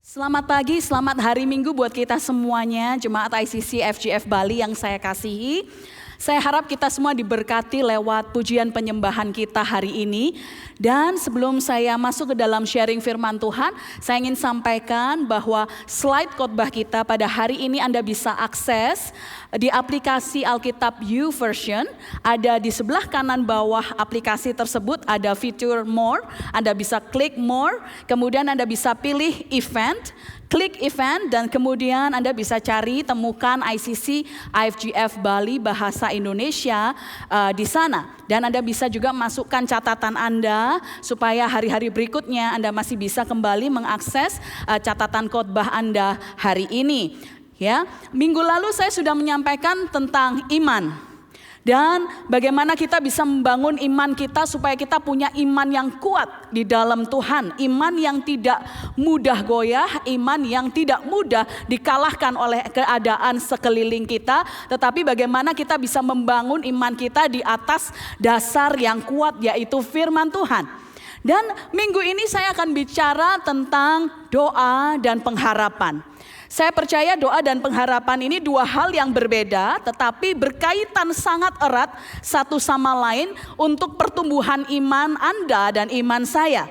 Selamat pagi, selamat hari Minggu buat kita semuanya, Jemaat ICC FGF Bali yang saya kasihi. Saya harap kita semua diberkati lewat pujian penyembahan kita hari ini. Dan sebelum saya masuk ke dalam sharing firman Tuhan, saya ingin sampaikan bahwa slide khotbah kita pada hari ini Anda bisa akses di aplikasi Alkitab YouVersion. Ada di sebelah kanan bawah aplikasi tersebut ada fitur More. Anda bisa klik More, kemudian Anda bisa pilih Event. Klik event dan kemudian Anda bisa cari temukan ICC IFGF Bali bahasa Indonesia di sana. Dan Anda bisa juga masukkan catatan Anda supaya hari-hari berikutnya Anda masih bisa kembali mengakses catatan khotbah Anda hari ini. Ya, minggu lalu saya sudah menyampaikan tentang iman. Dan bagaimana kita bisa membangun iman kita supaya kita punya iman yang kuat di dalam Tuhan. Iman yang tidak mudah goyah, iman yang tidak mudah dikalahkan oleh keadaan sekeliling kita. Tetapi bagaimana kita bisa membangun iman kita di atas dasar yang kuat, yaitu firman Tuhan. Dan minggu ini saya akan bicara tentang doa dan pengharapan. Saya percaya doa dan pengharapan ini dua hal yang berbeda, tetapi berkaitan sangat erat satu sama lain untuk pertumbuhan iman Anda dan iman saya.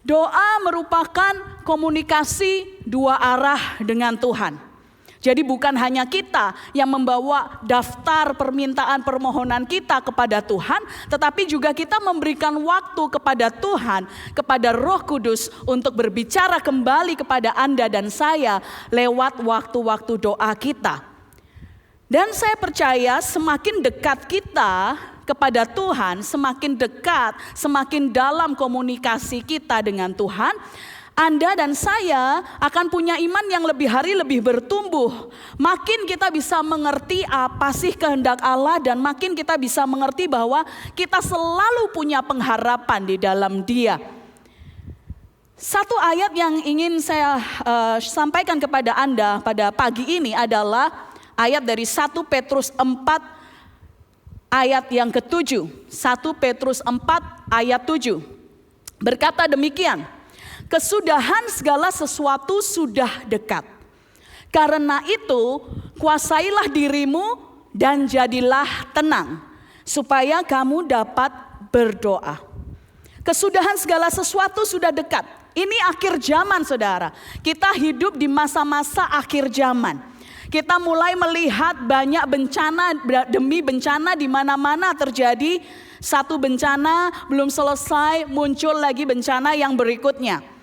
Doa merupakan komunikasi dua arah dengan Tuhan. Jadi bukan hanya kita yang membawa daftar permintaan permohonan kita kepada Tuhan, tetapi juga kita memberikan waktu kepada Tuhan, kepada Roh Kudus untuk berbicara kembali kepada Anda dan saya lewat waktu-waktu doa kita. Dan saya percaya semakin dekat kita kepada Tuhan, semakin dekat, semakin dalam komunikasi kita dengan Tuhan, Anda dan saya akan punya iman yang lebih hari lebih bertumbuh. Makin kita bisa mengerti apa sih kehendak Allah dan makin kita bisa mengerti bahwa kita selalu punya pengharapan di dalam Dia. Satu ayat yang ingin saya sampaikan kepada Anda pada pagi ini adalah ayat dari 1 Petrus 4 ayat yang ke-7. 1 Petrus 4 ayat 7. Berkata demikian. Kesudahan segala sesuatu sudah dekat. Karena itu, kuasailah dirimu dan jadilah tenang, supaya kamu dapat berdoa. Kesudahan segala sesuatu sudah dekat. Ini akhir zaman, saudara. Kita hidup di masa-masa akhir zaman. Kita mulai melihat banyak bencana demi bencana di mana-mana terjadi. Satu bencana belum selesai, muncul lagi bencana yang berikutnya.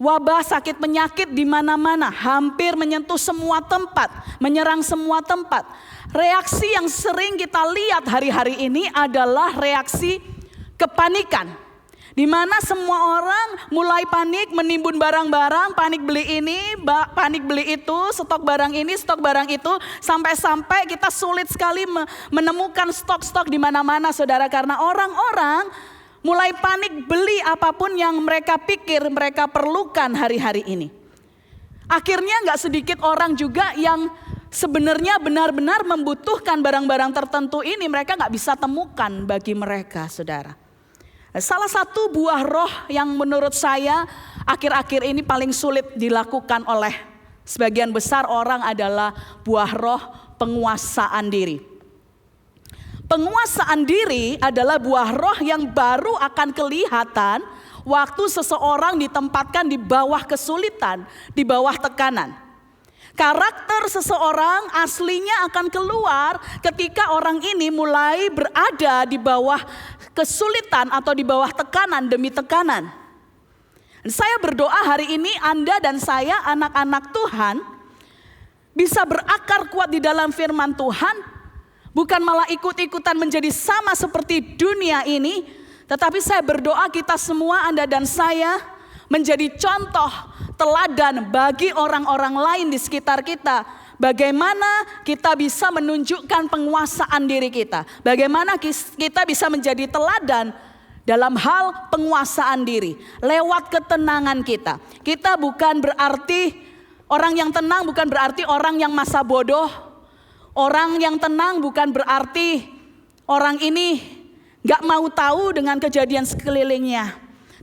Wabah sakit penyakit di mana-mana, hampir menyentuh semua tempat, menyerang semua tempat. Reaksi yang sering kita lihat hari-hari ini adalah reaksi kepanikan. Di mana semua orang mulai panik, menimbun barang-barang, panik beli ini, panik beli itu, stok barang ini, stok barang itu, sampai-sampai kita sulit sekali menemukan stok-stok di mana-mana, saudara, karena orang-orang mulai panik beli apapun yang mereka pikir mereka perlukan hari-hari ini. Akhirnya gak sedikit orang juga yang sebenarnya benar-benar membutuhkan barang-barang tertentu ini mereka gak bisa temukan bagi mereka, saudara. Salah satu buah roh yang menurut saya akhir-akhir ini paling sulit dilakukan oleh sebagian besar orang adalah buah roh penguasaan diri. Penguasaan diri adalah buah roh yang baru akan kelihatan waktu seseorang ditempatkan di bawah kesulitan, di bawah tekanan. Karakter seseorang aslinya akan keluar ketika orang ini mulai berada di bawah kesulitan atau di bawah tekanan demi tekanan. Saya berdoa hari ini Anda dan saya anak-anak Tuhan bisa berakar kuat di dalam firman Tuhan. Bukan malah ikut-ikutan menjadi sama seperti dunia ini. Tetapi saya berdoa kita semua, Anda dan saya, menjadi contoh teladan bagi orang-orang lain di sekitar kita. Bagaimana kita bisa menunjukkan penguasaan diri kita. Bagaimana kita bisa menjadi teladan dalam hal penguasaan diri. Lewat ketenangan kita. Kita bukan berarti, orang yang tenang bukan berarti orang yang masa bodoh. Orang yang tenang bukan berarti orang ini gak mau tahu dengan kejadian sekelilingnya.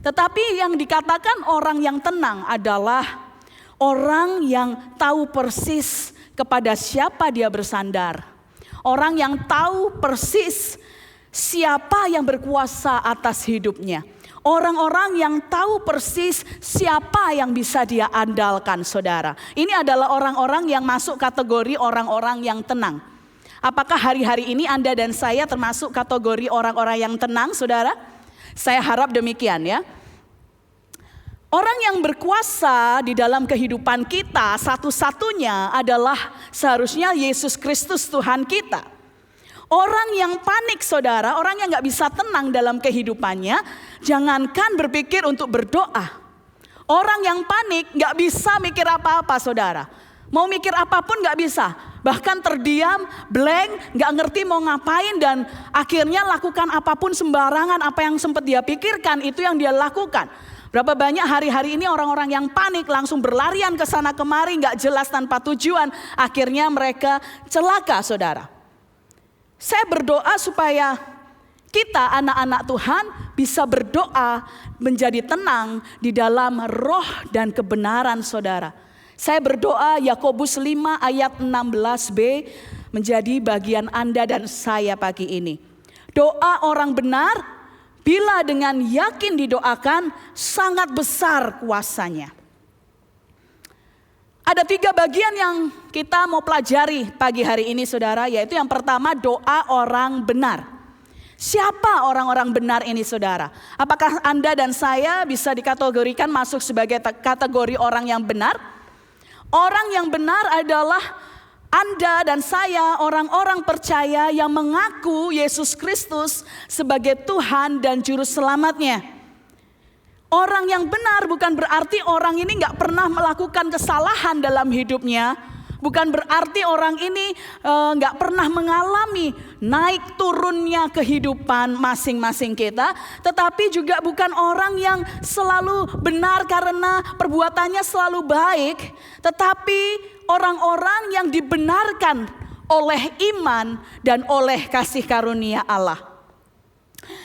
Tetapi yang dikatakan orang yang tenang adalah Orang yang tahu persis kepada siapa dia bersandar. Orang yang tahu persis siapa yang berkuasa atas hidupnya. Orang-orang yang tahu persis siapa yang bisa dia andalkan, saudara. Ini adalah orang-orang yang masuk kategori orang-orang yang tenang. Apakah hari-hari ini Anda dan saya termasuk kategori orang-orang yang tenang, saudara? Saya harap demikian ya. Orang yang berkuasa di dalam kehidupan kita satu-satunya adalah seharusnya Yesus Kristus Tuhan kita. Orang yang panik, saudara, orang yang gak bisa tenang dalam kehidupannya, jangankan berpikir untuk berdoa. Orang yang panik gak bisa mikir apa-apa, saudara. Mau mikir apapun gak bisa. Bahkan terdiam, blank, gak ngerti mau ngapain, dan akhirnya lakukan apapun sembarangan. Apa yang sempat dia pikirkan, itu yang dia lakukan. Berapa banyak hari-hari ini orang-orang yang panik langsung berlarian ke sana kemari, gak jelas tanpa tujuan. Akhirnya mereka celaka, saudara. Saya berdoa supaya kita anak-anak Tuhan bisa berdoa menjadi tenang di dalam roh dan kebenaran, saudara. Saya berdoa Yakobus 5 ayat 16b menjadi bagian Anda dan saya pagi ini. Doa orang benar bila dengan yakin didoakan sangat besar kuasanya. Ada 3 bagian yang kita mau pelajari pagi hari ini, saudara, yaitu yang pertama doa orang benar. Siapa orang-orang benar ini, saudara? Apakah Anda dan saya bisa dikategorikan masuk sebagai kategori orang yang benar? Orang yang benar adalah Anda dan saya, orang-orang percaya yang mengaku Yesus Kristus sebagai Tuhan dan Juru Selamatnya. Orang yang benar bukan berarti orang ini gak pernah melakukan kesalahan dalam hidupnya. Bukan berarti orang ini gak pernah mengalami naik turunnya kehidupan masing-masing kita. Tetapi juga bukan orang yang selalu benar karena perbuatannya selalu baik. Tetapi orang-orang yang dibenarkan oleh iman dan oleh kasih karunia Allah.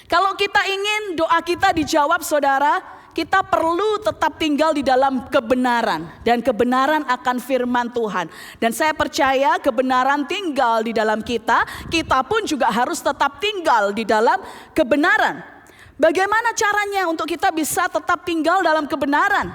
Kalau kita ingin doa kita dijawab, saudara, kita perlu tetap tinggal di dalam kebenaran. Dan kebenaran akan firman Tuhan. Dan saya percaya kebenaran tinggal di dalam kita. Kita pun juga harus tetap tinggal di dalam kebenaran. Bagaimana caranya untuk kita bisa tetap tinggal dalam kebenaran?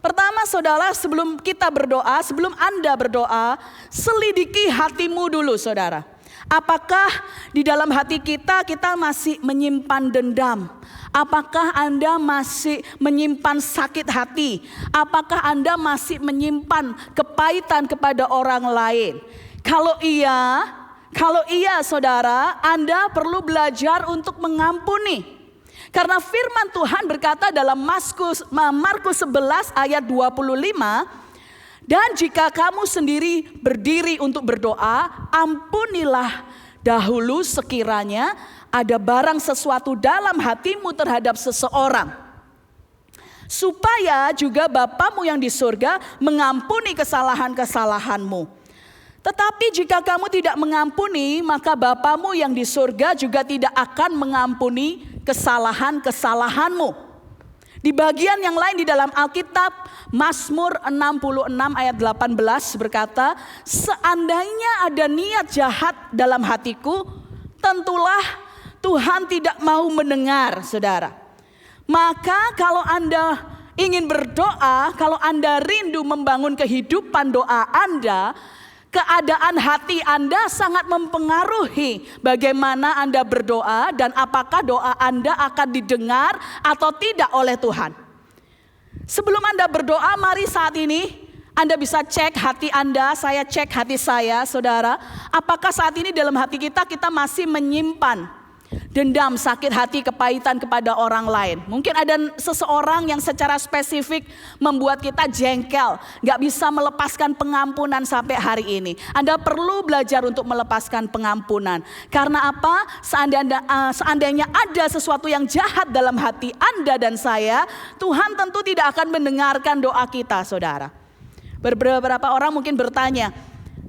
Pertama, saudara, sebelum kita berdoa, sebelum Anda berdoa, selidiki hatimu dulu, saudara. Apakah di dalam hati kita masih menyimpan dendam? Apakah Anda masih menyimpan sakit hati? Apakah Anda masih menyimpan kepahitan kepada orang lain? Kalau iya saudara, Anda perlu belajar untuk mengampuni. Karena firman Tuhan berkata dalam Markus 11 ayat 25, dan jika kamu sendiri berdiri untuk berdoa, ampunilah dahulu sekiranya ada barang sesuatu dalam hatimu terhadap seseorang. Supaya juga Bapamu yang di surga mengampuni kesalahan-kesalahanmu. Tetapi jika kamu tidak mengampuni, maka Bapamu yang di surga juga tidak akan mengampuni kesalahan-kesalahanmu. Di bagian yang lain di dalam Alkitab, Mazmur 66 ayat 18 berkata, seandainya ada niat jahat dalam hatiku, tentulah Tuhan tidak mau mendengar, saudara. Maka kalau Anda ingin berdoa, kalau Anda rindu membangun kehidupan doa Anda, keadaan hati Anda sangat mempengaruhi bagaimana Anda berdoa dan apakah doa Anda akan didengar atau tidak oleh Tuhan. Sebelum Anda berdoa, mari saat ini Anda bisa cek hati Anda, saya cek hati saya, saudara. Apakah saat ini dalam hati kita masih menyimpan dendam, sakit hati, kepahitan kepada orang lain. Mungkin ada seseorang yang secara spesifik membuat kita jengkel, gak bisa melepaskan pengampunan sampai hari ini. Anda perlu belajar untuk melepaskan pengampunan. Karena apa? Seandainya ada sesuatu yang jahat dalam hati Anda dan saya, Tuhan tentu tidak akan mendengarkan doa kita, saudara. Beberapa orang mungkin bertanya,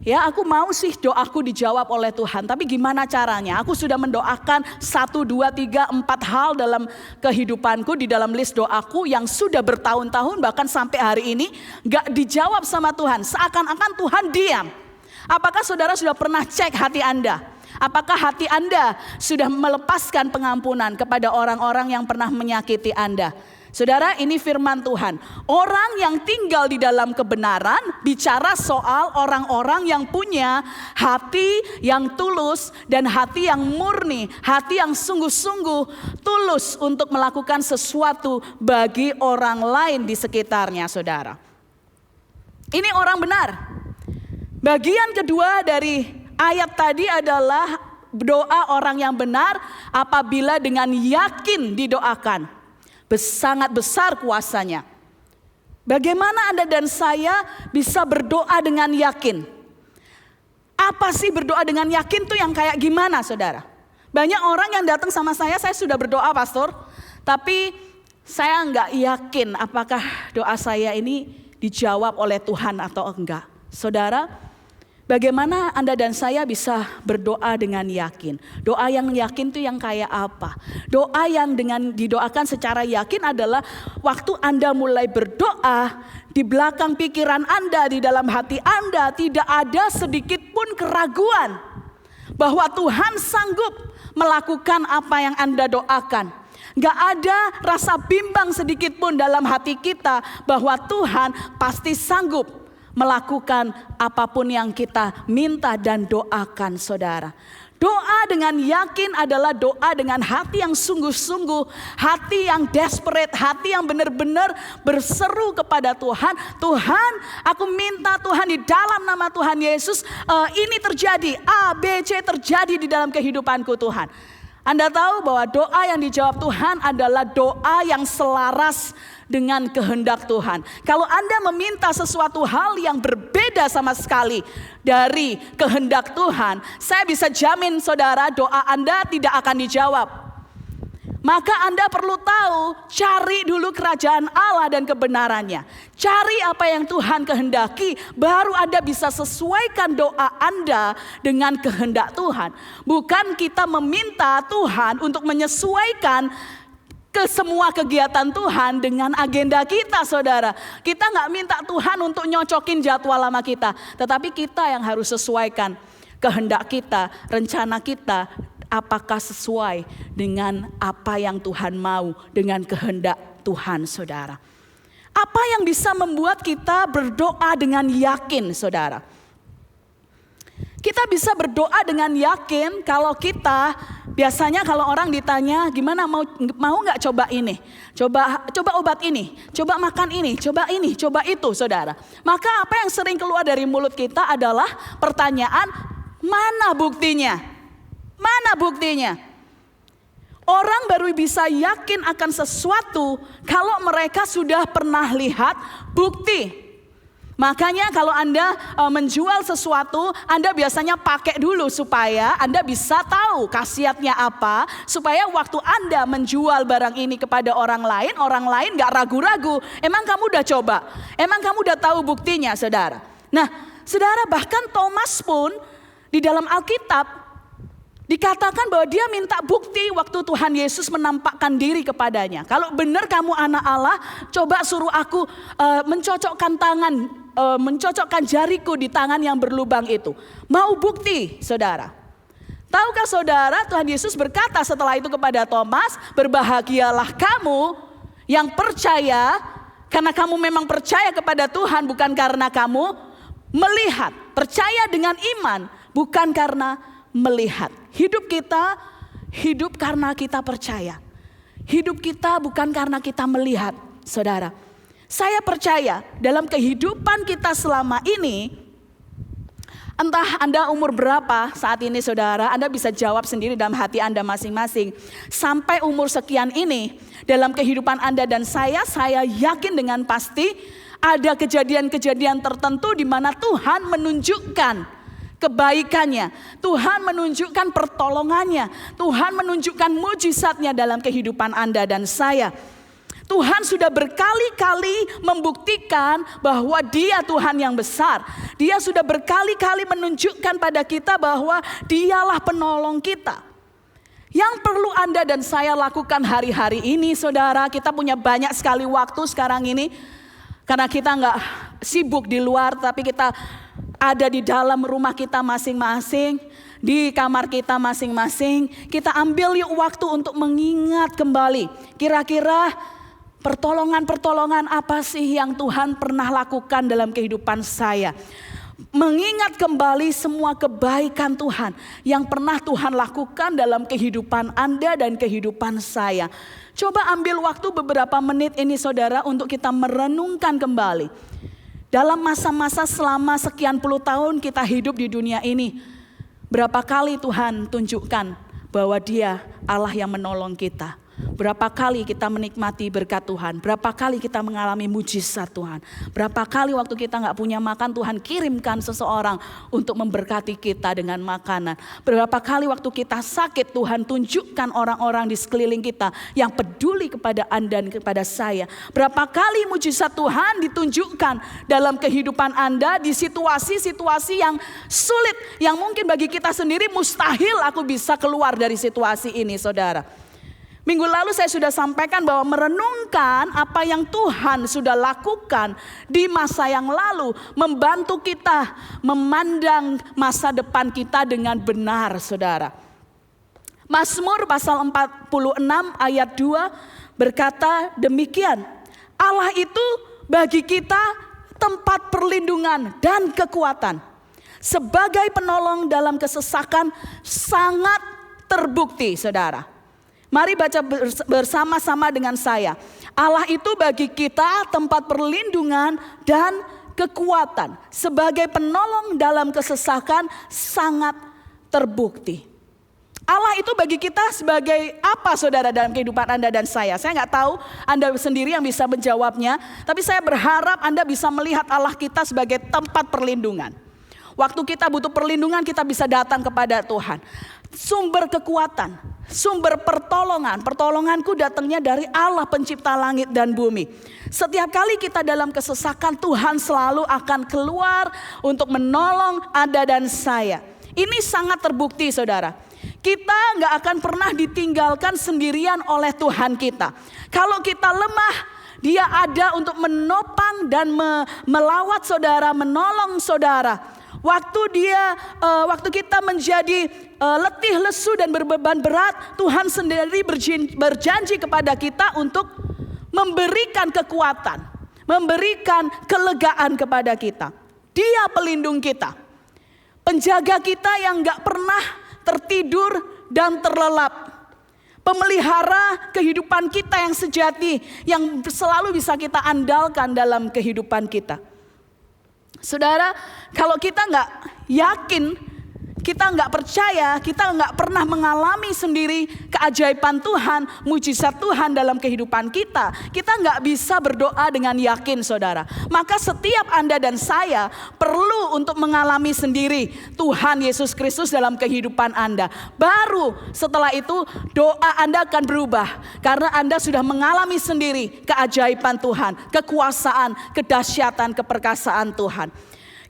Ya, aku mau sih doaku dijawab oleh Tuhan, tapi gimana caranya? Aku sudah mendoakan 1, 2, 3, 4 hal dalam kehidupanku, di dalam list doaku yang sudah bertahun-tahun, bahkan sampai hari ini gak dijawab sama Tuhan. Seakan-akan Tuhan diam. Apakah saudara sudah pernah cek hati Anda? Apakah hati Anda sudah melepaskan pengampunan kepada orang-orang yang pernah menyakiti Anda? Saudara, ini firman Tuhan. Orang yang tinggal di dalam kebenaran bicara soal orang-orang yang punya hati yang tulus dan hati yang murni, hati yang sungguh-sungguh tulus untuk melakukan sesuatu bagi orang lain di sekitarnya, saudara. Ini orang benar. Bagian kedua dari ayat tadi adalah doa orang yang benar apabila dengan yakin didoakan. Sangat besar kuasanya. Bagaimana Anda dan saya bisa berdoa dengan yakin? Apa sih berdoa dengan yakin tuh yang kayak gimana, saudara? Banyak orang yang datang sama saya sudah berdoa pastor, tapi saya nggak yakin apakah doa saya ini dijawab oleh Tuhan atau enggak. Saudara, bagaimana Anda dan saya bisa berdoa dengan yakin? Doa yang yakin itu yang kayak apa? Doa yang dengan didoakan secara yakin adalah waktu Anda mulai berdoa, di belakang pikiran Anda, di dalam hati Anda tidak ada sedikit pun keraguan bahwa Tuhan sanggup melakukan apa yang Anda doakan. Gak ada rasa bimbang sedikit pun dalam hati kita bahwa Tuhan pasti sanggup melakukan apapun yang kita minta dan doakan, saudara. Doa dengan yakin adalah doa dengan hati yang sungguh-sungguh, hati yang desperate, hati yang benar-benar berseru kepada Tuhan. Tuhan, aku minta Tuhan di dalam nama Tuhan Yesus ini terjadi, A, B, C terjadi di dalam kehidupanku Tuhan. Anda tahu bahwa doa yang dijawab Tuhan adalah doa yang selaras dengan kehendak Tuhan. Kalau Anda meminta sesuatu hal yang berbeda sama sekali dari kehendak Tuhan, saya bisa jamin saudara, doa Anda tidak akan dijawab. Maka Anda perlu tahu, cari dulu kerajaan Allah dan kebenarannya. Cari apa yang Tuhan kehendaki, baru Anda bisa sesuaikan doa Anda dengan kehendak Tuhan. Bukan kita meminta Tuhan untuk menyesuaikan ke semua kegiatan Tuhan dengan agenda kita, saudara. Kita nggak minta Tuhan untuk nyocokin jadwal lama kita, tetapi kita yang harus sesuaikan kehendak kita, rencana kita. Apakah sesuai dengan apa yang Tuhan mau, dengan kehendak Tuhan, saudara. Apa yang bisa membuat kita berdoa dengan yakin, saudara? Kita bisa berdoa dengan yakin kalau kita, biasanya kalau orang ditanya gimana mau nggak coba ini, coba obat ini, coba makan ini, coba itu, saudara. Maka apa yang sering keluar dari mulut kita adalah pertanyaan, mana buktinya? Mana buktinya? Orang baru bisa yakin akan sesuatu kalau mereka sudah pernah lihat bukti. Makanya kalau Anda menjual sesuatu, Anda biasanya pakai dulu supaya Anda bisa tahu khasiatnya apa. Supaya waktu Anda menjual barang ini kepada orang lain gak ragu-ragu. Emang kamu udah coba? Emang kamu udah tahu buktinya, saudara? Nah, saudara, bahkan Thomas pun di dalam Alkitab dikatakan bahwa dia minta bukti waktu Tuhan Yesus menampakkan diri kepadanya. Kalau benar kamu anak Allah, coba suruh aku mencocokkan tangan, mencocokkan jariku di tangan yang berlubang itu. Mau bukti, saudara? Tahukah saudara, Tuhan Yesus berkata setelah itu kepada Thomas, berbahagialah kamu yang percaya, karena kamu memang percaya kepada Tuhan bukan karena kamu melihat. Percaya dengan iman, bukan karena melihat. Hidup kita hidup karena kita percaya. Hidup kita bukan karena kita melihat, saudara. Saya percaya dalam kehidupan kita selama ini, entah Anda umur berapa saat ini, saudara, Anda bisa jawab sendiri dalam hati Anda masing-masing. Sampai umur sekian ini, dalam kehidupan Anda dan saya yakin dengan pasti ada kejadian-kejadian tertentu di mana Tuhan menunjukkan kebaikannya, Tuhan menunjukkan pertolongannya, Tuhan menunjukkan mujizatnya dalam kehidupan Anda dan saya. Tuhan sudah berkali-kali membuktikan bahwa Dia Tuhan yang besar. Dia sudah berkali-kali menunjukkan pada kita bahwa Dialah penolong kita. Yang perlu Anda dan saya lakukan hari-hari ini, saudara, kita punya banyak sekali waktu sekarang ini. Karena kita nggak sibuk di luar, tapi kita ada di dalam rumah kita masing-masing. Di kamar kita masing-masing. Kita ambil yuk waktu untuk mengingat kembali. Kira-kira pertolongan-pertolongan apa sih yang Tuhan pernah lakukan dalam kehidupan saya? Mengingat kembali semua kebaikan Tuhan yang pernah Tuhan lakukan dalam kehidupan Anda dan kehidupan saya. Coba ambil waktu beberapa menit ini saudara untuk kita merenungkan kembali. Dalam masa-masa selama sekian puluh tahun kita hidup di dunia ini. Berapa kali Tuhan tunjukkan bahwa Dia Allah yang menolong kita. Berapa kali kita menikmati berkat Tuhan. Berapa kali kita mengalami mujizat Tuhan. Berapa kali waktu kita gak punya makan Tuhan kirimkan seseorang untuk memberkati kita dengan makanan. Berapa kali waktu kita sakit Tuhan tunjukkan orang-orang di sekeliling kita yang peduli kepada Anda dan kepada saya. Berapa kali mujizat Tuhan ditunjukkan dalam kehidupan Anda di situasi-situasi yang sulit. Yang mungkin bagi kita sendiri mustahil aku bisa keluar dari situasi ini saudara. Minggu lalu saya sudah sampaikan bahwa merenungkan apa yang Tuhan sudah lakukan di masa yang lalu membantu kita memandang masa depan kita dengan benar saudara. Mazmur pasal 46 ayat 2 berkata demikian. Allah itu bagi kita tempat perlindungan dan kekuatan. Sebagai penolong dalam kesesakan sangat terbukti saudara. Mari baca bersama-sama dengan saya. Allah itu bagi kita tempat perlindungan dan kekuatan. Sebagai penolong dalam kesesakan sangat terbukti. Allah itu bagi kita sebagai apa saudara dalam kehidupan Anda dan saya? Saya nggak tahu Anda sendiri yang bisa menjawabnya. Tapi saya berharap Anda bisa melihat Allah kita sebagai tempat perlindungan. Waktu kita butuh perlindungan kita bisa datang kepada Tuhan. Sumber kekuatan, sumber pertolongan. Pertolonganku datangnya dari Allah pencipta langit dan bumi. Setiap kali kita dalam kesesakan Tuhan selalu akan keluar untuk menolong Anda dan saya. Ini sangat terbukti saudara. Kita gak akan pernah ditinggalkan sendirian oleh Tuhan kita. Kalau kita lemah, Dia ada untuk menopang dan melawat saudara, menolong saudara. Waktu kita menjadi letih, lesu dan berbeban berat, Tuhan sendiri berjanji kepada kita untuk memberikan kekuatan, memberikan kelegaan kepada kita. Dia pelindung kita, penjaga kita yang gak pernah tertidur dan terlelap. Pemelihara kehidupan kita yang sejati, yang selalu bisa kita andalkan dalam kehidupan kita. Saudara, kalau kita nggak yakin, kita nggak percaya, kita nggak pernah mengalami sendiri keajaiban Tuhan, mujizat Tuhan dalam kehidupan kita nggak bisa berdoa dengan yakin saudara. Maka setiap Anda dan saya perlu untuk mengalami sendiri Tuhan Yesus Kristus dalam kehidupan Anda. Baru setelah itu doa Anda akan berubah. Karena Anda sudah mengalami sendiri keajaiban Tuhan, kekuasaan, kedahsyatan, keperkasaan Tuhan.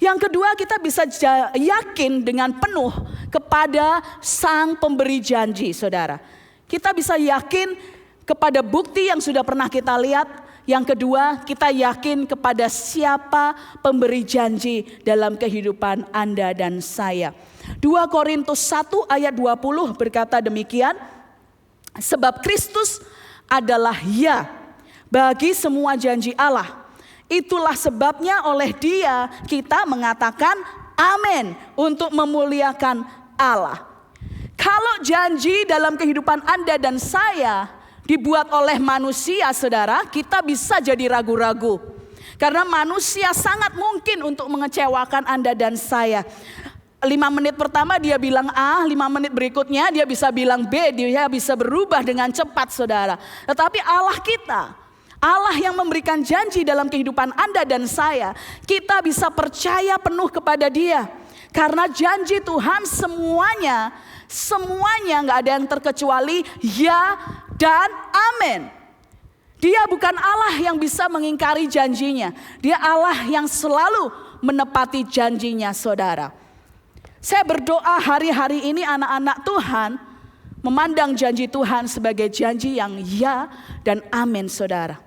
Yang kedua, kita bisa yakin dengan penuh kepada Sang Pemberi janji, saudara. Kita bisa yakin kepada bukti yang sudah pernah kita lihat. Yang kedua, kita yakin kepada siapa pemberi janji dalam kehidupan Anda dan saya. 2 Korintus 1 ayat 20 berkata demikian. Sebab Kristus adalah ya bagi semua janji Allah. Itulah sebabnya oleh Dia kita mengatakan amin untuk memuliakan Allah. Kalau janji dalam kehidupan Anda dan saya dibuat oleh manusia saudara, kita bisa jadi ragu-ragu. Karena manusia sangat mungkin untuk mengecewakan Anda dan saya. 5 menit pertama dia bilang A, 5 menit berikutnya dia bisa bilang B, dia bisa berubah dengan cepat saudara. Tetapi Allah kita, Allah yang memberikan janji dalam kehidupan Anda dan saya, kita bisa percaya penuh kepada Dia. Karena janji Tuhan semuanya gak ada yang terkecuali ya dan amin. Dia bukan Allah yang bisa mengingkari janjinya. Dia Allah yang selalu menepati janjinya, saudara. Saya berdoa hari-hari ini anak-anak Tuhan memandang janji Tuhan sebagai janji yang ya dan amin, saudara.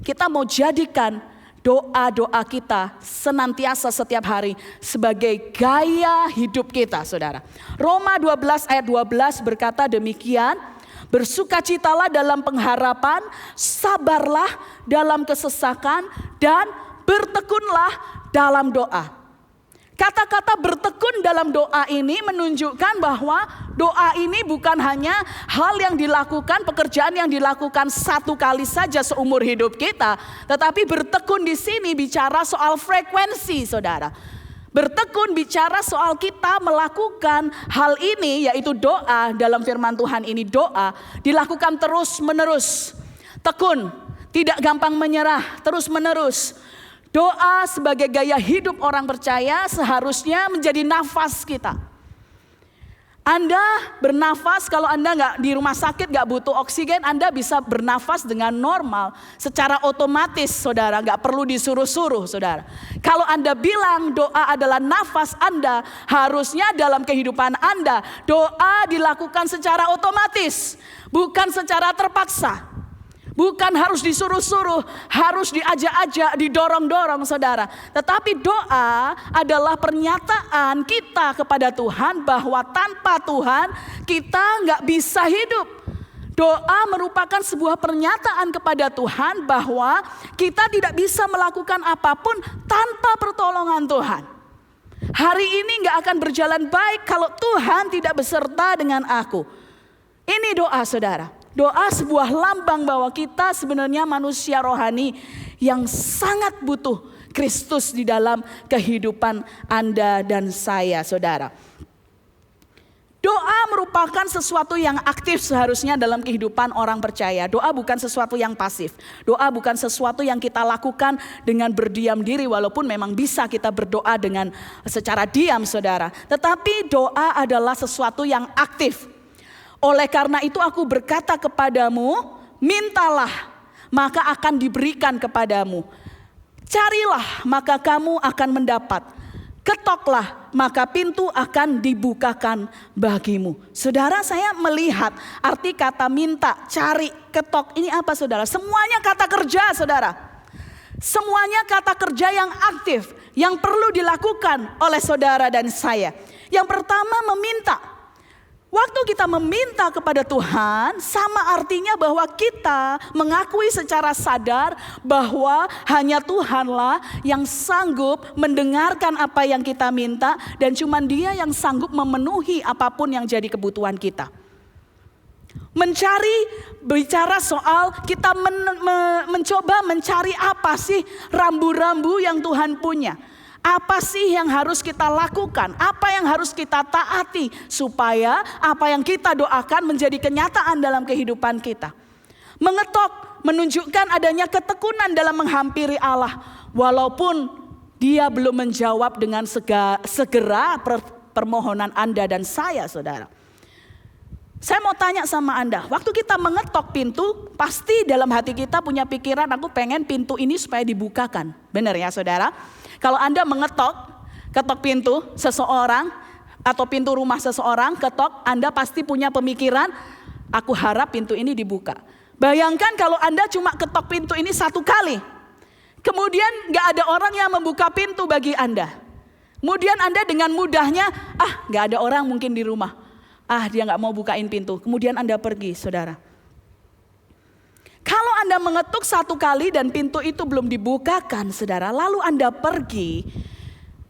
Kita mau jadikan doa-doa kita senantiasa setiap hari sebagai gaya hidup kita, saudara. Roma 12 ayat 12 berkata demikian, bersukacitalah dalam pengharapan, sabarlah dalam kesesakan, dan bertekunlah dalam doa. Kata-kata bertekun dalam doa ini menunjukkan bahwa doa ini bukan hanya hal yang dilakukan, pekerjaan yang dilakukan satu kali saja seumur hidup kita. Tetapi bertekun di sini bicara soal frekuensi, saudara. Bertekun bicara soal kita melakukan hal ini, yaitu doa. Dalam firman Tuhan ini doa dilakukan terus menerus. Tekun, tidak gampang menyerah, terus menerus. Doa sebagai gaya hidup orang percaya seharusnya menjadi nafas kita. Anda bernafas, kalau Anda nggak di rumah sakit, nggak butuh oksigen, Anda bisa bernafas dengan normal, secara otomatis, saudara, nggak perlu disuruh-suruh, saudara. Kalau Anda bilang doa adalah nafas Anda, harusnya dalam kehidupan Anda, doa dilakukan secara otomatis, bukan secara terpaksa. Bukan harus disuruh-suruh, harus diajak-ajak, didorong-dorong, saudara. Tetapi doa adalah pernyataan kita kepada Tuhan bahwa tanpa Tuhan kita nggak bisa hidup. Doa merupakan sebuah pernyataan kepada Tuhan bahwa kita tidak bisa melakukan apapun tanpa pertolongan Tuhan. Hari ini nggak akan berjalan baik kalau Tuhan tidak beserta dengan aku. Ini doa, saudara. Doa sebuah lambang bahwa kita sebenarnya manusia rohani yang sangat butuh Kristus di dalam kehidupan Anda dan saya, saudara. Doa merupakan sesuatu yang aktif seharusnya dalam kehidupan orang percaya. Doa bukan sesuatu yang pasif. Doa bukan sesuatu yang kita lakukan dengan berdiam diri, walaupun memang bisa kita berdoa dengan secara diam, saudara. Tetapi doa adalah sesuatu yang aktif. Oleh karena itu aku berkata kepadamu, mintalah maka akan diberikan kepadamu. Carilah maka kamu akan mendapat. Ketoklah maka pintu akan dibukakan bagimu. Saudara, saya melihat arti kata minta, cari, ketok ini apa, saudara? Semuanya kata kerja, saudara. Semuanya kata kerja yang aktif, yang perlu dilakukan oleh saudara dan saya. Yang pertama, meminta. Waktu kita meminta kepada Tuhan, sama artinya bahwa kita mengakui secara sadar bahwa hanya Tuhanlah yang sanggup mendengarkan apa yang kita minta, dan cuma Dia yang sanggup memenuhi apapun yang jadi kebutuhan kita. Mencari, bicara soal kita mencoba mencari apa sih rambu-rambu yang Tuhan punya. Apa sih yang harus kita lakukan? Apa yang harus kita taati supaya apa yang kita doakan menjadi kenyataan dalam kehidupan kita? Mengetok menunjukkan adanya ketekunan dalam menghampiri Allah, walaupun Dia belum menjawab dengan segera permohonan Anda dan saya, saudara. Saya mau tanya sama Anda, waktu kita mengetok pintu, pasti dalam hati kita punya pikiran, aku pengen pintu ini supaya dibukakan. Benar ya, saudara? Kalau Anda ketok pintu seseorang atau pintu rumah seseorang, ketok, Anda pasti punya pemikiran, aku harap pintu ini dibuka. Bayangkan kalau Anda cuma ketok pintu ini satu kali, kemudian gak ada orang yang membuka pintu bagi Anda. Kemudian Anda dengan mudahnya, gak ada orang mungkin di rumah. Dia gak mau bukain pintu. Kemudian Anda pergi, saudara. Kalau Anda mengetuk satu kali dan pintu itu belum dibukakan, saudara, lalu Anda pergi,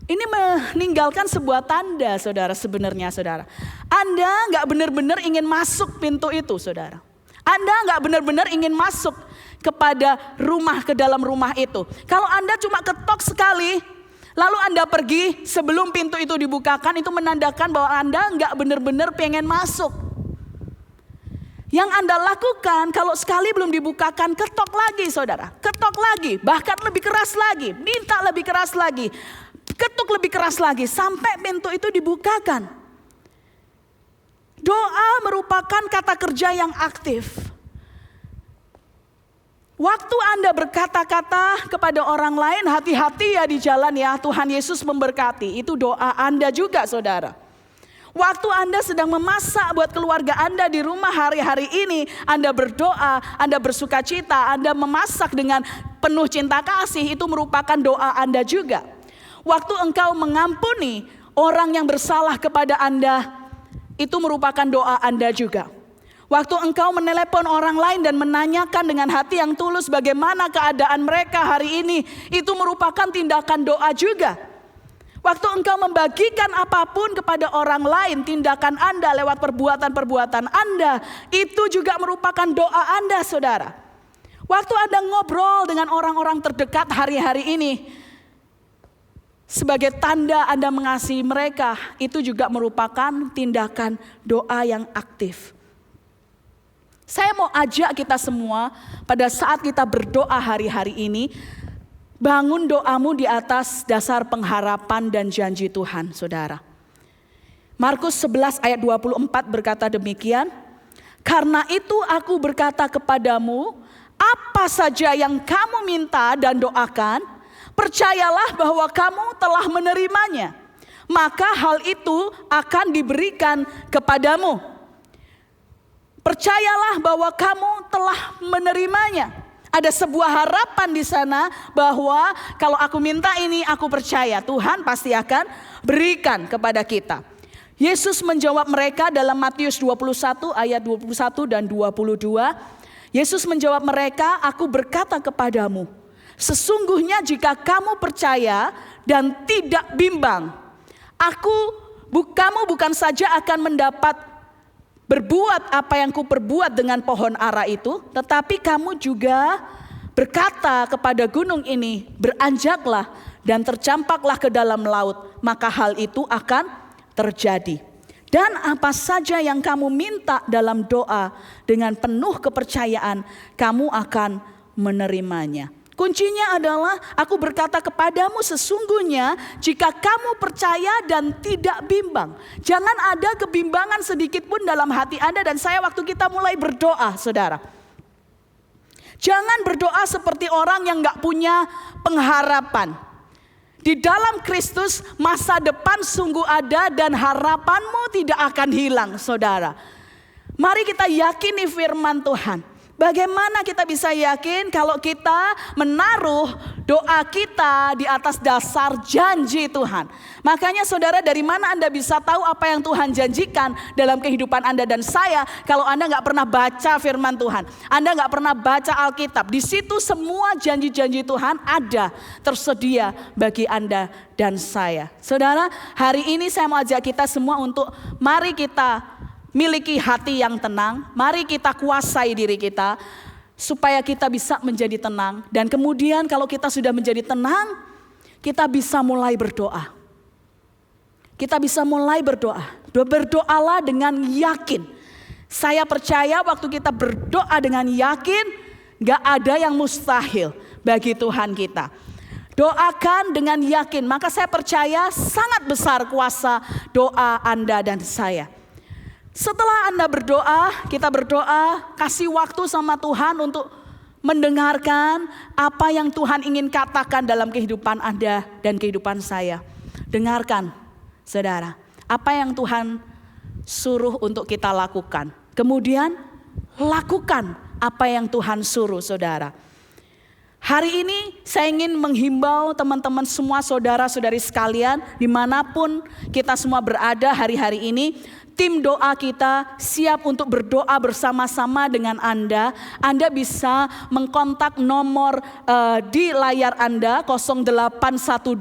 ini meninggalkan sebuah tanda, saudara, sebenarnya, saudara. Anda gak benar-benar ingin masuk pintu itu, saudara. Anda gak benar-benar ingin masuk kepada rumah, ke dalam rumah itu. Kalau Anda cuma ketok sekali, lalu Anda pergi sebelum pintu itu dibukakan, itu menandakan bahwa Anda gak benar-benar pengen masuk. Yang Anda lakukan kalau sekali belum dibukakan, ketok lagi, saudara. Ketok lagi, bahkan lebih keras lagi, minta lebih keras lagi, ketuk lebih keras lagi, sampai pintu itu dibukakan. Doa merupakan kata kerja yang aktif. Waktu Anda berkata-kata kepada orang lain, hati-hati ya di jalan ya, Tuhan Yesus memberkati. Itu doa Anda juga saudara. Waktu Anda sedang memasak buat keluarga Anda di rumah hari-hari ini, Anda berdoa, Anda bersuka cita, Anda memasak dengan penuh cinta kasih, itu merupakan doa Anda juga. Waktu engkau mengampuni orang yang bersalah kepada Anda, itu merupakan doa Anda juga. Waktu engkau menelepon orang lain dan menanyakan dengan hati yang tulus bagaimana keadaan mereka hari ini, itu merupakan tindakan doa juga. Waktu engkau membagikan apapun kepada orang lain, tindakan Anda lewat perbuatan-perbuatan Anda, itu juga merupakan doa Anda saudara. Waktu Anda ngobrol dengan orang-orang terdekat hari-hari ini, sebagai tanda Anda mengasihi mereka, itu juga merupakan tindakan doa yang aktif. Saya mau ajak kita semua pada saat kita berdoa hari-hari ini, bangun doamu di atas dasar pengharapan dan janji Tuhan, saudara. Markus 11 ayat 24 berkata demikian, karena itu aku berkata kepadamu, apa saja yang kamu minta dan doakan, percayalah bahwa kamu telah menerimanya, maka hal itu akan diberikan kepadamu. Percayalah bahwa kamu telah menerimanya. Ada sebuah harapan di sana bahwa kalau aku minta ini, aku percaya Tuhan pasti akan berikan kepada kita. Yesus menjawab mereka dalam Matius 21 ayat 21 dan 22. Yesus menjawab mereka, aku berkata kepadamu, sesungguhnya jika kamu percaya dan tidak bimbang, kamu bukan saja akan mendapat berbuat apa yang kuperbuat dengan pohon ara itu, tetapi kamu juga berkata kepada gunung ini, beranjaklah dan tercampaklah ke dalam laut, maka hal itu akan terjadi. Dan apa saja yang kamu minta dalam doa dengan penuh kepercayaan, kamu akan menerimanya. Kuncinya adalah aku berkata kepadamu sesungguhnya jika kamu percaya dan tidak bimbang. Jangan ada kebimbangan sedikit pun dalam hati Anda dan saya waktu kita mulai berdoa saudara. Jangan berdoa seperti orang yang gak punya pengharapan. Di dalam Kristus masa depan sungguh ada dan harapanmu tidak akan hilang saudara. Mari kita yakini firman Tuhan. Bagaimana kita bisa yakin kalau kita menaruh doa kita di atas dasar janji Tuhan. Makanya saudara, dari mana Anda bisa tahu apa yang Tuhan janjikan dalam kehidupan Anda dan saya kalau Anda gak pernah baca firman Tuhan, Anda gak pernah baca Alkitab. Di situ semua janji-janji Tuhan ada tersedia bagi Anda dan saya. Saudara, hari ini saya mau ajak kita semua untuk mari kita miliki hati yang tenang, mari kita kuasai diri kita supaya kita bisa menjadi tenang. Dan kemudian kalau kita sudah menjadi tenang, kita bisa mulai berdoa. Kita bisa mulai berdoa. Berdoalah dengan yakin. Saya percaya waktu kita berdoa dengan yakin, gak ada yang mustahil bagi Tuhan kita. Doakan dengan yakin, maka saya percaya sangat besar kuasa doa Anda dan saya. Setelah Anda berdoa, kita berdoa, kasih waktu sama Tuhan untuk mendengarkan apa yang Tuhan ingin katakan dalam kehidupan Anda dan kehidupan saya. Dengarkan, saudara, apa yang Tuhan suruh untuk kita lakukan. Kemudian lakukan apa yang Tuhan suruh, saudara. Hari ini saya ingin menghimbau teman-teman semua, saudara-saudari sekalian, dimanapun kita semua berada hari-hari ini. Tim doa kita siap untuk berdoa bersama-sama dengan Anda. Anda bisa mengkontak nomor di layar Anda 0812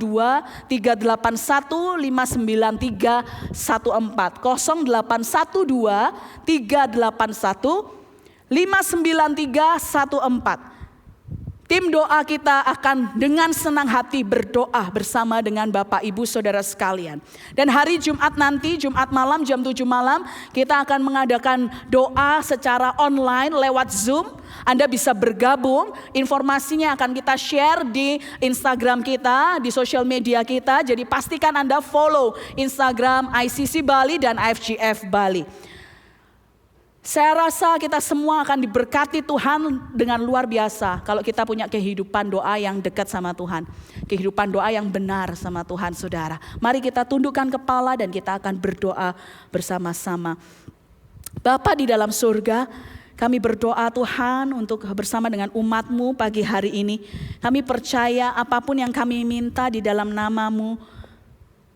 381 59314 0812 381 59314. Tim doa kita akan dengan senang hati berdoa bersama dengan Bapak Ibu Saudara sekalian. Dan hari Jumat nanti, Jumat malam jam 7 malam, kita akan mengadakan doa secara online lewat Zoom. Anda bisa bergabung, informasinya akan kita share di Instagram kita, di sosial media kita. Jadi pastikan Anda follow Instagram ICC Bali dan FGF Bali. Saya rasa kita semua akan diberkati Tuhan dengan luar biasa kalau kita punya kehidupan doa yang dekat sama Tuhan. Kehidupan doa yang benar sama Tuhan, saudara. Mari kita tundukkan kepala dan kita akan berdoa bersama-sama. Bapa di dalam surga, kami berdoa Tuhan untuk bersama dengan umat-Mu pagi hari ini. Kami percaya apapun yang kami minta di dalam nama-Mu,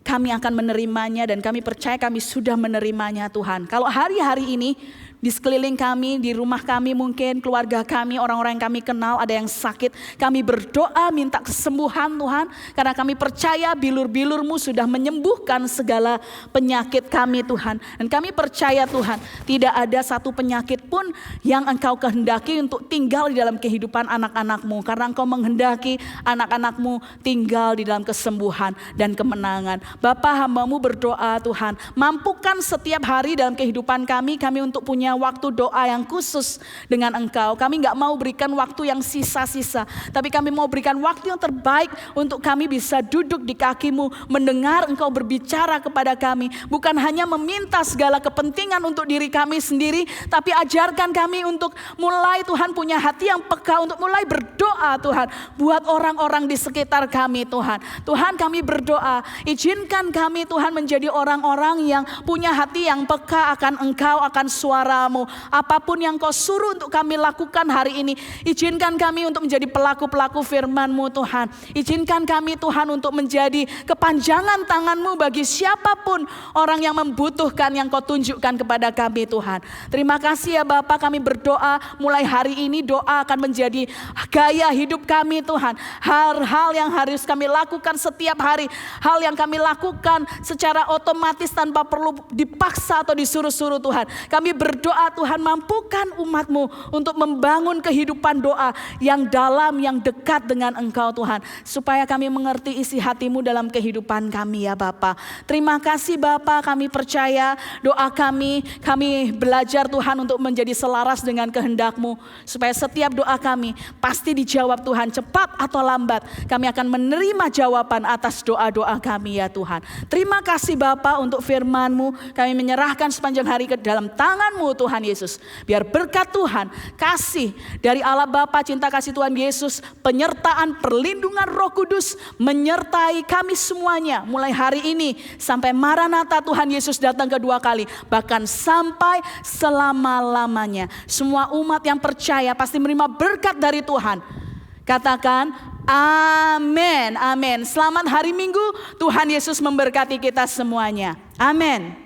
kami akan menerimanya dan kami percaya kami sudah menerimanya Tuhan. Kalau hari-hari ini di sekeliling kami, di rumah kami mungkin, keluarga kami, orang-orang yang kami kenal ada yang sakit. Kami berdoa minta kesembuhan Tuhan. Karena kami percaya bilur-bilur-Mu sudah menyembuhkan segala penyakit kami Tuhan. Dan kami percaya Tuhan, tidak ada satu penyakit pun yang Engkau kehendaki untuk tinggal di dalam kehidupan anak-anak-Mu. Karena Engkau menghendaki anak-anak-Mu tinggal di dalam kesembuhan dan kemenangan. Bapa, hamba-Mu berdoa Tuhan, mampukan setiap hari dalam kehidupan kami untuk punya waktu doa yang khusus dengan Engkau. Kami gak mau berikan waktu yang sisa-sisa, tapi kami mau berikan waktu yang terbaik untuk kami bisa duduk di kaki-Mu, mendengar Engkau berbicara kepada kami. Bukan hanya meminta segala kepentingan untuk diri kami sendiri, tapi ajarkan kami untuk mulai Tuhan punya hati yang peka, untuk mulai berdoa Tuhan, buat orang-orang di sekitar kami Tuhan. Tuhan, kami berdoa, izinkan kami Tuhan menjadi orang-orang yang punya hati yang peka akan Engkau, akan suara-Mu. Apapun yang Kau suruh untuk kami lakukan hari ini, izinkan kami untuk menjadi pelaku-pelaku firman-Mu Tuhan. Izinkan kami Tuhan untuk menjadi kepanjangan tangan-Mu bagi siapapun orang yang membutuhkan yang Kau tunjukkan kepada kami Tuhan. Terima kasih ya Bapa, kami berdoa mulai hari ini doa akan menjadi gaya hidup kami Tuhan. Hal-hal yang harus kami lakukan setiap hari, hal yang kami lakukan secara otomatis tanpa perlu dipaksa atau disuruh-suruh Tuhan. Kami berdoa Tuhan, mampukan umat-Mu untuk membangun kehidupan doa yang dalam, yang dekat dengan Engkau Tuhan. Supaya kami mengerti isi hati-Mu dalam kehidupan kami ya Bapa. Terima kasih Bapa, kami percaya doa kami belajar Tuhan untuk menjadi selaras dengan kehendak-Mu. Supaya setiap doa kami pasti dijawab Tuhan, cepat atau lambat. Kami akan menerima jawaban atas doa-doa kami ya Tuhan. Terima kasih Bapa untuk firman-Mu. Kami menyerahkan sepanjang hari ke dalam tangan-Mu Tuhan Yesus. Biar berkat Tuhan, kasih dari Allah Bapa, cinta kasih Tuhan Yesus, penyertaan perlindungan Roh Kudus menyertai kami semuanya mulai hari ini sampai Maranatha Tuhan Yesus datang kedua kali, bahkan sampai selama-lamanya. Semua umat yang percaya pasti menerima berkat dari Tuhan. Katakan amin, amin. Selamat hari Minggu, Tuhan Yesus memberkati kita semuanya. Amin.